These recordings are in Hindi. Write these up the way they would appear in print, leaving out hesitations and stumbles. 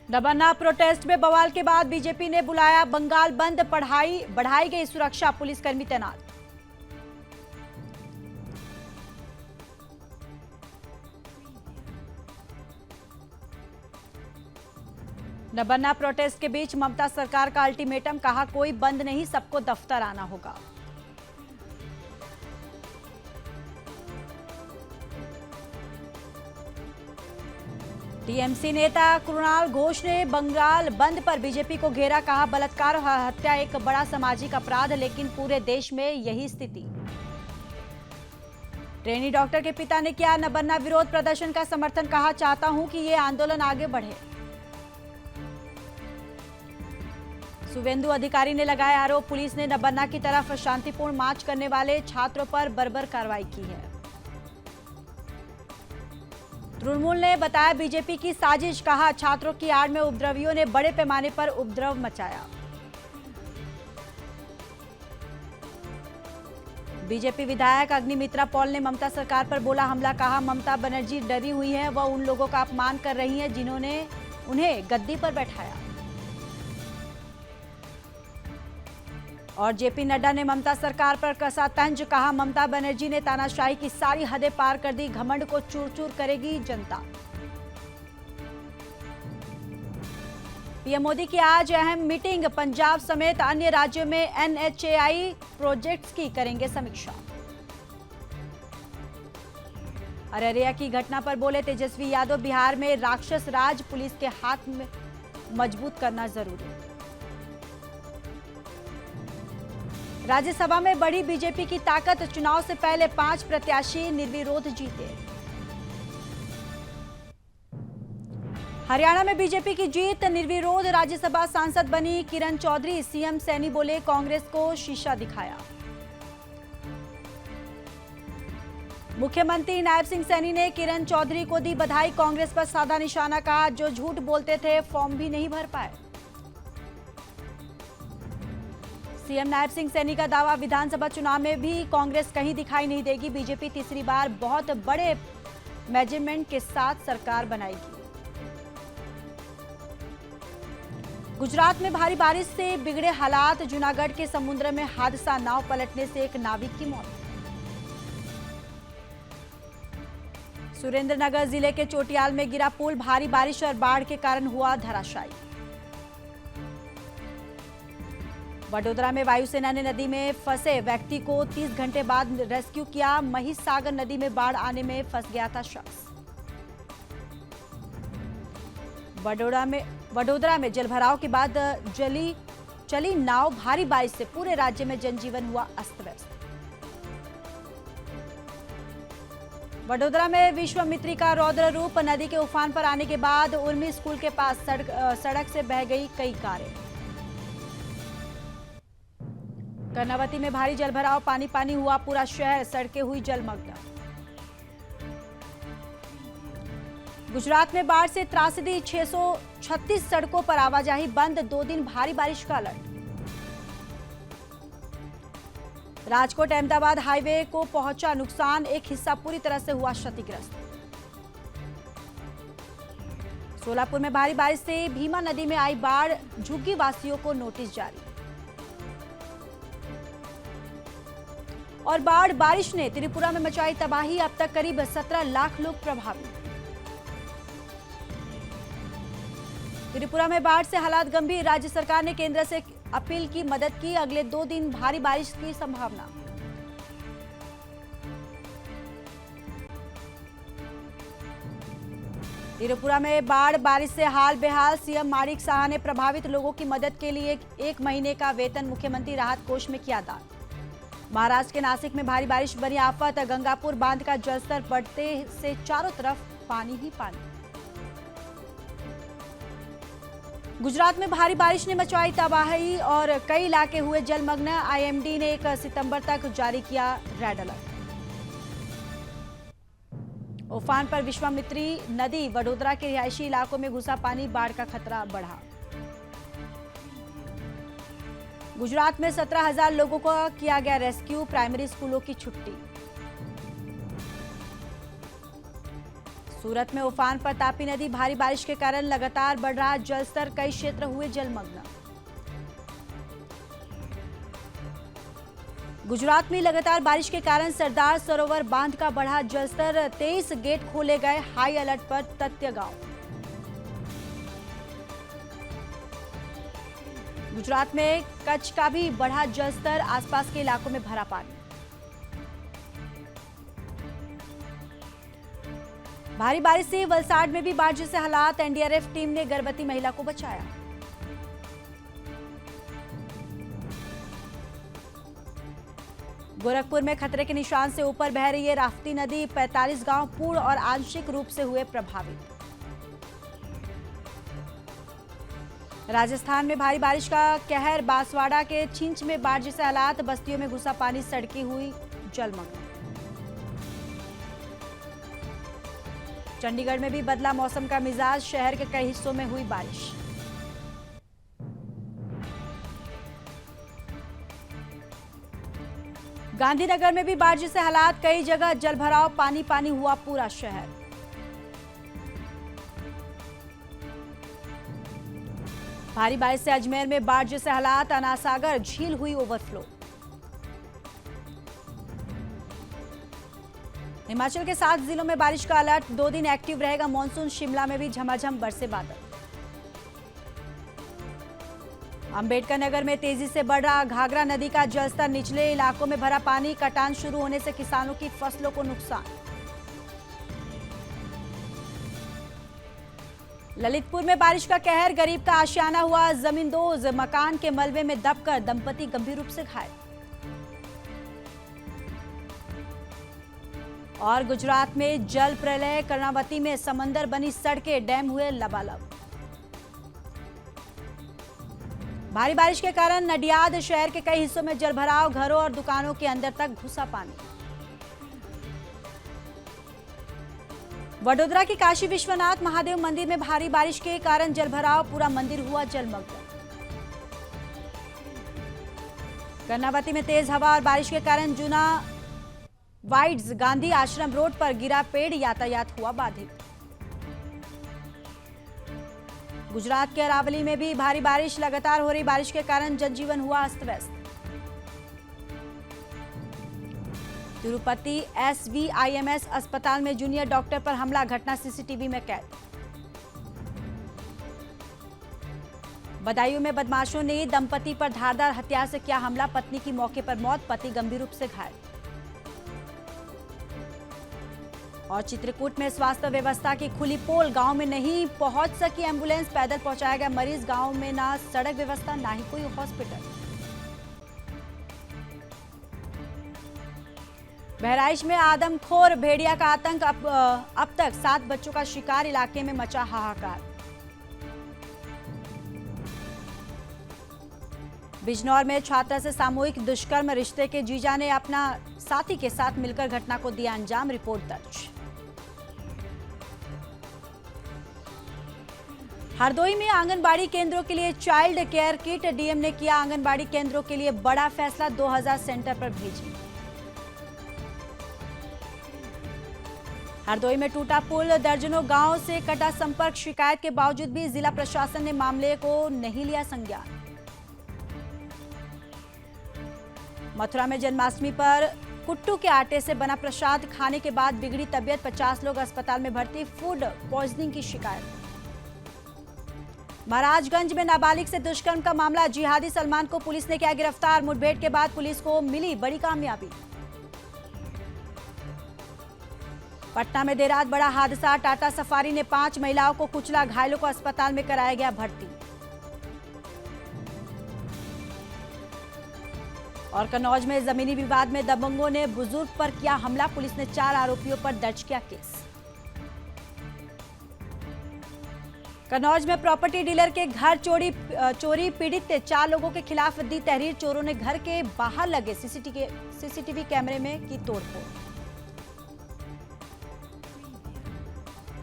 नबन्ना प्रोटेस्ट में बवाल के बाद बीजेपी ने बुलाया बंगाल बंद, बढ़ाई गई सुरक्षा, पुलिसकर्मी तैनात। नबन्ना प्रोटेस्ट के बीच ममता सरकार का अल्टीमेटम, कहा कोई बंद नहीं, सबको दफ्तर आना होगा। टीएमसी नेता कृणाल घोष ने बंगाल बंद पर बीजेपी को घेरा, कहा बलात्कार और हत्या एक बड़ा सामाजिक अपराध, लेकिन पूरे देश में यही स्थिति। ट्रेनी डॉक्टर के पिता ने किया नबन्ना विरोध प्रदर्शन का समर्थन, कहा चाहता हूं कि ये आंदोलन आगे बढ़े। शुभेंदु अधिकारी ने लगाया आरोप, पुलिस ने नबन्ना की तरफ शांतिपूर्ण मार्च करने वाले छात्रों पर बर्बर कार्रवाई की है। तृणमूल ने बताया बीजेपी की साजिश, कहा छात्रों की आड़ में उपद्रवियों ने बड़े पैमाने पर उपद्रव मचाया। बीजेपी विधायक अग्निमित्रा पॉल ने ममता सरकार पर बोला हमला, कहा ममता बनर्जी डरी हुई है, वह उन लोगों का अपमान कर रही है जिन्होंने उन्हें गद्दी पर बैठाया। और जेपी नड्डा ने ममता सरकार पर कसा तंज, कहा ममता बनर्जी ने तानाशाही की सारी हदें पार कर दी, घमंड को चूर चूर करेगी जनता। पीएम मोदी की आज अहम मीटिंग, पंजाब समेत अन्य राज्यों में एनएचएआई प्रोजेक्ट्स की करेंगे समीक्षा। अररिया की घटना पर बोले तेजस्वी यादव, बिहार में राक्षस राज, पुलिस के हाथ में मजबूत करना जरूरी। राज्यसभा में बढ़ी बीजेपी की ताकत, चुनाव से पहले 5 प्रत्याशी निर्विरोध जीते। हरियाणा में बीजेपी की जीत, निर्विरोध राज्यसभा सांसद बनी किरण चौधरी, सीएम सैनी बोले कांग्रेस को शीशा दिखाया। मुख्यमंत्री नायब सिंह सैनी ने किरण चौधरी को दी बधाई, कांग्रेस पर साधा निशाना, कहा जो झूठ बोलते थे फॉर्म भी नहीं भर पाए। सीएम नायब सिंह सैनी का दावा, विधानसभा चुनाव में भी कांग्रेस कहीं दिखाई नहीं देगी, बीजेपी तीसरी बार बहुत बड़े मेजरमेंट के साथ सरकार बनाएगी। गुजरात में भारी बारिश से बिगड़े हालात, जूनागढ़ के समुद्र में हादसा, नाव पलटने से एक नाविक की मौत। सुरेंद्रनगर जिले के चोटियाल में गिरा पुल, भारी बारिश और बाढ़ के कारण हुआ धराशायी। वडोदरा में वायुसेना ने नदी में फंसे व्यक्ति को 30 घंटे बाद रेस्क्यू किया, महिसागर नदी में बाढ़ आने में फंस गया था शख्स। वडोदरा में जलभराव के बाद चली नाव, भारी बारिश से पूरे राज्य में जनजीवन हुआ अस्त व्यस्त। वडोदरा में विश्वामित्री का रौद्र रूप, नदी के उफान पर आने के बाद उर्मी स्कूल के पास सड़क से बह गई कई कारें। कर्नावती में भारी जलभराव, पानी पानी हुआ पूरा शहर, सड़कें हुई जलमग्न। गुजरात में बाढ़ से त्रासदी, 636 सड़कों पर आवाजाही बंद, 2 दिन भारी बारिश का अलर्ट। राजकोट अहमदाबाद हाईवे को पहुंचा नुकसान, एक हिस्सा पूरी तरह से हुआ क्षतिग्रस्त। सोलापुर में भारी बारिश से भीमा नदी में आई बाढ़, झुग्गी वासियों को नोटिस जारी। और बाढ़ बारिश ने त्रिपुरा में मचाई तबाही, अब तक करीब 17 लाख लोग प्रभावित। त्रिपुरा में बाढ़ से हालात गंभीर, राज्य सरकार ने केंद्र से अपील की मदद की, अगले 2 दिन भारी बारिश की संभावना। त्रिपुरा में बाढ़ बारिश से हाल बेहाल, सीएम माणिक साहा ने प्रभावित लोगों की मदद के लिए 1 महीने का वेतन मुख्यमंत्री राहत कोष में किया दान। महाराष्ट्र के नासिक में भारी बारिश बनी आफत, गंगापुर बांध का जलस्तर बढ़ते से चारों तरफ पानी ही पानी। गुजरात में भारी बारिश ने मचाई तबाही और कई इलाके हुए जलमग्न, आईएमडी ने 1 सितंबर तक जारी किया रेड अलर्ट। उफान पर विश्वामित्री नदी, वडोदरा के रिहायशी इलाकों में घुसा पानी, बाढ़ का खतरा बढ़ा। गुजरात में 17,000 लोगों को किया गया रेस्क्यू, प्राइमरी स्कूलों की छुट्टी। सूरत में उफान पर तापी नदी, भारी बारिश के कारण लगातार बढ़ रहा जलस्तर, कई क्षेत्र हुए जलमग्न। गुजरात में लगातार बारिश के कारण सरदार सरोवर बांध का बढ़ा जलस्तर, 23 गेट खोले गए, हाई अलर्ट पर तत्य गांव। गुजरात में कच्छ का भी बढ़ा जलस्तर, आसपास के इलाकों में भरा पानी। भारी बारिश से वलसाड में भी बाढ़ जैसे हालात, एनडीआरएफ टीम ने गर्भवती महिला को बचाया। गोरखपुर में खतरे के निशान से ऊपर बह रही है राप्ती नदी, 45 गांव पूर्ण और आंशिक रूप से हुए प्रभावित। राजस्थान में भारी बारिश का कहर, बांसवाड़ा के छिंच में बाढ़ जैसे हालात, बस्तियों में घुसा पानी, सड़कें हुई जलमग्न। चंडीगढ़ में भी बदला मौसम का मिजाज, शहर के कई हिस्सों में हुई बारिश। गांधीनगर में भी बाढ़ जैसे हालात, कई जगह जलभराव, पानी पानी हुआ पूरा शहर। भारी बारिश से अजमेर में बाढ़ जैसे हालात, अनासागर झील हुई ओवरफ्लो। हिमाचल के 7 जिलों में बारिश का अलर्ट, 2 दिन एक्टिव रहेगा मॉनसून, शिमला में भी झमाझम बरसे बादल। अंबेडकर नगर में तेजी से बढ़ रहा घाघरा नदी का जलस्तर, निचले इलाकों में भरा पानी, कटान शुरू होने से किसानों की फसलों को नुकसान। ललितपुर में बारिश का कहर, गरीब का आशियाना हुआ जमींदोज, मकान के मलबे में दबकर दंपति गंभीर रूप से घायल। और गुजरात में जल प्रलय, कर्णावती में समंदर बनी सड़कें, डैम हुए लबालब। भारी बारिश के कारण नडियाद शहर के कई हिस्सों में जलभराव, घरों और दुकानों के अंदर तक घुसा पानी। वडोदरा की काशी विश्वनाथ महादेव मंदिर में भारी बारिश के कारण जलभराव, पूरा मंदिर हुआ जलमग्न। कर्णावती में तेज हवा और बारिश के कारण जूना वाइड्स गांधी आश्रम रोड पर गिरा पेड़, यातायात हुआ बाधित। गुजरात के अरावली में भी भारी बारिश, लगातार हो रही बारिश के कारण जनजीवन हुआ अस्त व्यस्त। तिरुपति SVIMS अस्पताल में जूनियर डॉक्टर पर हमला, घटना सीसीटीवी में कैद। बदायूं में बदमाशों ने दंपति पर धारदार हथियार से किया हमला, पत्नी की मौके पर मौत, पति गंभीर रूप से घायल। और चित्रकूट में स्वास्थ्य व्यवस्था की खुली पोल, गांव में नहीं पहुंच सकी एम्बुलेंस, पैदल पहुंचाया गया मरीज, गांव में ना सड़क व्यवस्था ना ही कोई हॉस्पिटल। बहराइच में आदमखोर भेड़िया का आतंक, अब तक 7 बच्चों का शिकार, इलाके में मचा हाहाकार। बिजनौर में छात्रा से सामूहिक दुष्कर्म, रिश्ते के जीजा ने अपना साथी के साथ मिलकर घटना को दिया अंजाम, रिपोर्ट दर्ज। हरदोई में आंगनबाड़ी केंद्रों के लिए चाइल्ड केयर किट, डीएम ने किया आंगनबाड़ी केंद्रों के लिए बड़ा फैसला, 2000 सेंटर पर भेजी। हरदोई में टूटा पुल, दर्जनों गांव से कटा संपर्क, शिकायत के बावजूद भी जिला प्रशासन ने मामले को नहीं लिया संज्ञान। मथुरा में जन्माष्टमी पर कुट्टू के आटे से बना प्रसाद खाने के बाद बिगड़ी तबीयत, 50 लोग अस्पताल में भर्ती, फूड पॉइजनिंग की शिकायत। महाराजगंज में नाबालिग से दुष्कर्म का मामला, जिहादी सलमान को पुलिस ने किया गिरफ्तार, मुठभेड़ के बाद पुलिस को मिली बड़ी कामयाबी। पटना में देर रात बड़ा हादसा, टाटा सफारी ने 5 महिलाओं को कुचला, घायलों को अस्पताल में कराया गया भर्ती। और कन्नौज में जमीनी विवाद में दबंगों ने बुजुर्ग पर किया हमला, पुलिस ने 4 आरोपियों पर दर्ज किया केस। कन्नौज में प्रॉपर्टी डीलर के घर चोरी पीड़ित 4 लोगों के खिलाफ दी तहरीर, चोरों ने घर के बाहर लगे सीसीटीवी कैमरे में की तोड़फोड़।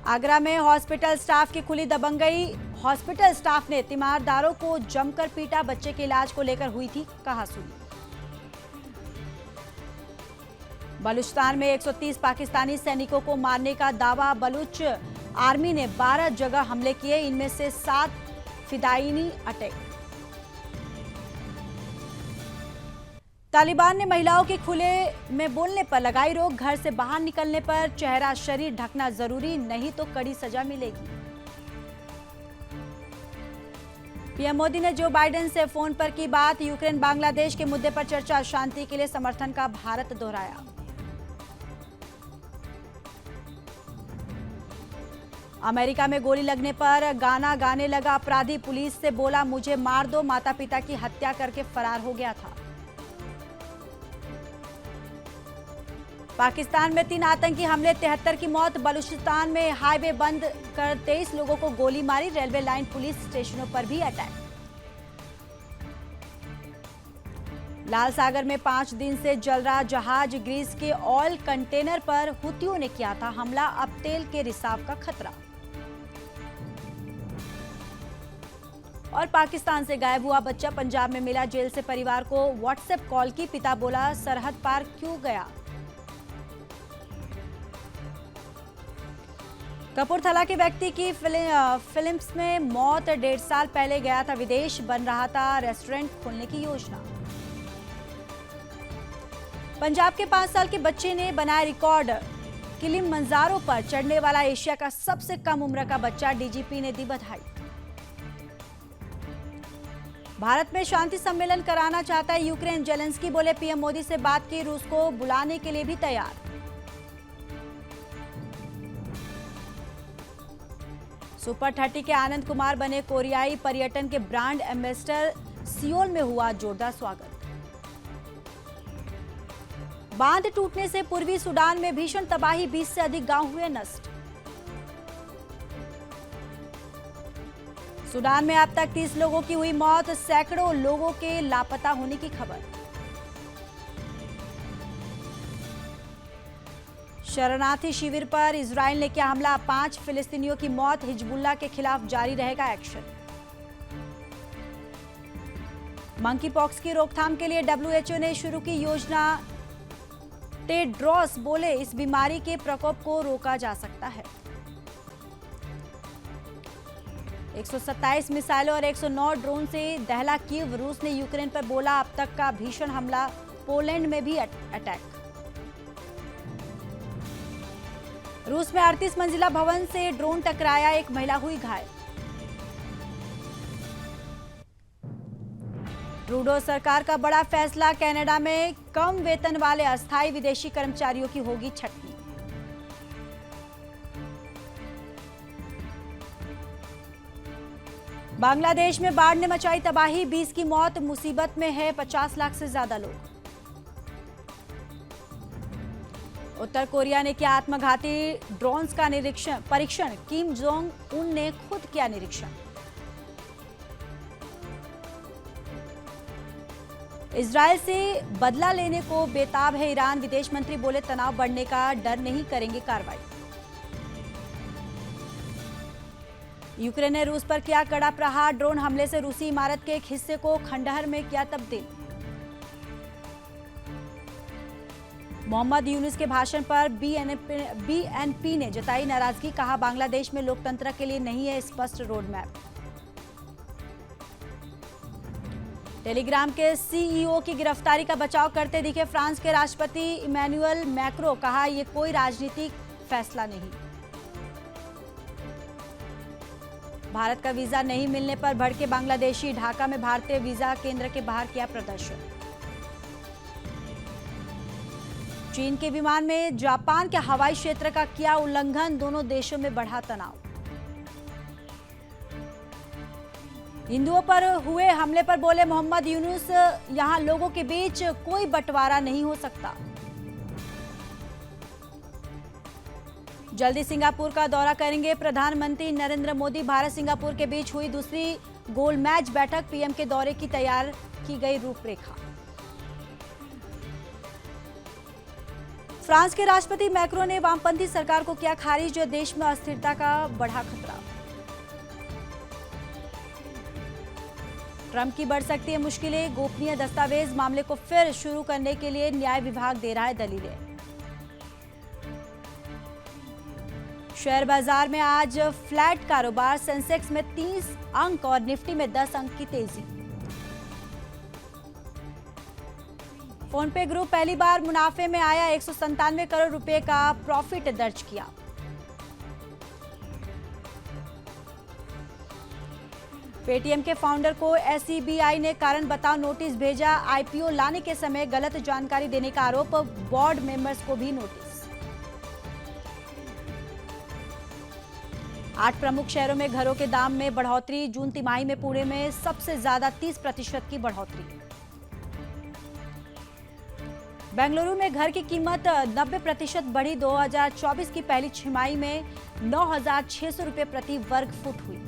आगरा में हॉस्पिटल स्टाफ की खुली दबंगई, हॉस्पिटल स्टाफ ने तीमारदारों को जमकर पीटा, बच्चे के इलाज को लेकर हुई थी कहासुनी। बलूचिस्तान में 130 पाकिस्तानी सैनिकों को मारने का दावा। बलूच आर्मी ने 12 जगह हमले किए, इनमें से 7 फिदायिनी अटैक। तालिबान ने महिलाओं के खुले में बोलने पर लगाई रोक। घर से बाहर निकलने पर चेहरा शरीर ढकना जरूरी, नहीं तो कड़ी सजा मिलेगी। पीएम मोदी ने जो बाइडेन से फोन पर की बात। यूक्रेन बांग्लादेश के मुद्दे पर चर्चा। शांति के लिए समर्थन का भारत दोहराया। अमेरिका में गोली लगने पर गाना गाने लगा अपराधी। पुलिस से बोला मुझे मार दो। माता पिता की हत्या करके फरार हो गया था। पाकिस्तान में 3 आतंकी हमले, 73 की मौत। बलूचिस्तान में हाईवे बंद कर 23 लोगों को गोली मारी। रेलवे लाइन, पुलिस स्टेशनों पर भी अटैक। लाल सागर में 5 दिन से जल रहा जहाज। ग्रीस के ऑयल कंटेनर पर हुतियों ने किया था हमला। अब तेल के रिसाव का खतरा। और पाकिस्तान से गायब हुआ बच्चा पंजाब में मिला। जेल से परिवार को व्हाट्सएप कॉल की। पिता बोला सरहद पार क्यों गया। कपूरथला के व्यक्ति की फिल्म्स में मौत। 1.5 साल पहले गया था विदेश। बन रहा था रेस्टोरेंट खोलने की योजना। पंजाब के 5 साल के बच्चे ने बनाया रिकॉर्ड। किलिमंजारो पर चढ़ने वाला एशिया का सबसे कम उम्र का बच्चा। डीजीपी ने दी बधाई। भारत में शांति सम्मेलन कराना चाहता है यूक्रेन। जेलेंस्की बोले पीएम मोदी से बात की, रूस को बुलाने के लिए भी तैयार। सुपर 30 के आनंद कुमार बने कोरियाई पर्यटन के ब्रांड एम्बेसडर। सियोल में हुआ जोरदार स्वागत। बांध टूटने से पूर्वी सूडान में भीषण तबाही। 20 से अधिक गांव हुए नष्ट। सूडान में अब तक 30 लोगों की हुई मौत। सैकड़ों लोगों के लापता होने की खबर। शरणार्थी शिविर पर इजराइल ने किया हमला। 5 फिलिस्तीनियों की मौत। हिजबुल्लाह के खिलाफ जारी रहेगा एक्शन। मंकी पॉक्स की रोकथाम के लिए डब्ल्यूएचओ ने शुरू की योजना। टेड्रोस बोले इस बीमारी के प्रकोप को रोका जा सकता है। 127 मिसाइलों और 109 ड्रोन से दहला कीव। रूस ने यूक्रेन पर बोला अब तक का भीषण हमला। पोलैंड में भी अटैक। रूस में 38 मंजिला भवन से ड्रोन टकराया। एक महिला हुई घायल। ट्रूडो सरकार का बड़ा फैसला। कनाडा में कम वेतन वाले अस्थायी विदेशी कर्मचारियों की होगी छटनी। बांग्लादेश में बाढ़ ने मचाई तबाही। 20 की मौत। मुसीबत में है 50 लाख से ज्यादा लोग। उत्तर कोरिया ने किया आत्मघाती ड्रोन्स का परीक्षण। किम जोंग उन ने खुद किया निरीक्षण। इजरायल से बदला लेने को बेताब है ईरान। विदेश मंत्री बोले तनाव बढ़ने का डर नहीं, करेंगे कार्रवाई। यूक्रेन ने रूस पर किया कड़ा प्रहार। ड्रोन हमले से रूसी इमारत के एक हिस्से को खंडहर में किया तब्दील। मोहम्मद यूनुस के भाषण पर बीएनपी ने जताई नाराजगी। कहा बांग्लादेश में लोकतंत्र के लिए नहीं है स्पष्ट रोड मैप। टेलीग्राम के सीईओ की गिरफ्तारी का बचाव करते दिखे फ्रांस के राष्ट्रपति इमैनुअल मैक्रो। कहा यह कोई राजनीतिक फैसला नहीं। भारत का वीजा नहीं मिलने पर भड़के बांग्लादेशी। ढाका में भारतीय वीजा केंद्र के बाहर किया प्रदर्शन। चीन के विमान में जापान के हवाई क्षेत्र का किया उल्लंघन। दोनों देशों में बढ़ा तनाव। हिंदुओं पर हुए हमले पर बोले मोहम्मद यूनुस यहां लोगों के बीच कोई बंटवारा नहीं हो सकता। जल्दी सिंगापुर का दौरा करेंगे प्रधानमंत्री नरेंद्र मोदी। भारत सिंगापुर के बीच हुई दूसरी गोल मैच बैठक। पीएम के दौरे की तैयार की गई रूपरेखा। फ्रांस के राष्ट्रपति मैक्रो ने वामपंथी सरकार को किया खारिज। जो देश में अस्थिरता का बढ़ा खतरा। ट्रंप की बढ़ सकती है मुश्किलें। गोपनीय दस्तावेज मामले को फिर शुरू करने के लिए न्याय विभाग दे रहा है दलीलें। शेयर बाजार में आज फ्लैट कारोबार, सेंसेक्स में 30 अंक और निफ्टी में 10 अंक की तेजी। फोनपे ग्रुप पहली बार मुनाफे में आया, 197 करोड़ रुपए का प्रॉफिट दर्ज किया। पेटीएम के फाउंडर को एसईबीआई ने कारण बताओ नोटिस भेजा, आईपीओ लाने के समय गलत जानकारी देने का आरोप, बोर्ड मेंबर्स को भी नोटिस। 8 प्रमुख शहरों में घरों के दाम में बढ़ोतरी, जून तिमाही में पुणे में सबसे ज्यादा 30% की बढ़ोतरी। बेंगलुरु में घर की कीमत 90% बढ़ी, 2024 की पहली छमाही में 9,600 रुपए प्रति वर्ग फुट हुई।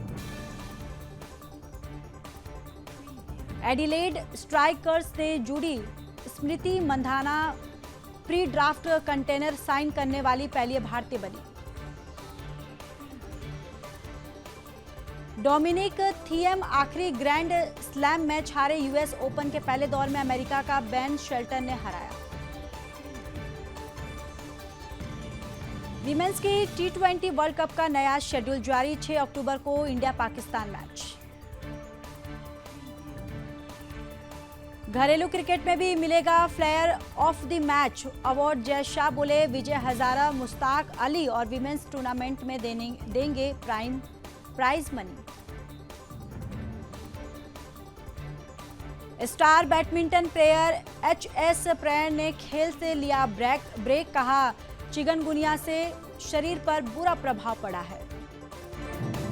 एडिलेड स्ट्राइकर्स से जुड़ी Smriti Mandhana pre draft contract sign करने वाली पहली भारतीय बनी। डोमिनिक थिएम आखिरी ग्रैंड स्लैम मैच हारे, यूएस ओपन के पहले दौर में अमेरिका का बेन शेल्टन ने हराया। विमेंस की टी20 वर्ल्ड कप का नया शेड्यूल जारी, 6 अक्टूबर को इंडिया पाकिस्तान मैच। घरेलू क्रिकेट में भी मिलेगा flair of the match award, Jay Shah बोले विजय हजारा, मुश्ताक अली और विमेंस टूर्नामेंट में देंगे prize money. Star badminton player HS Prannoy ने खेल से लिया ब्रेक, कहा चिकनगुनिया से शरीर पर बुरा प्रभाव पड़ा है।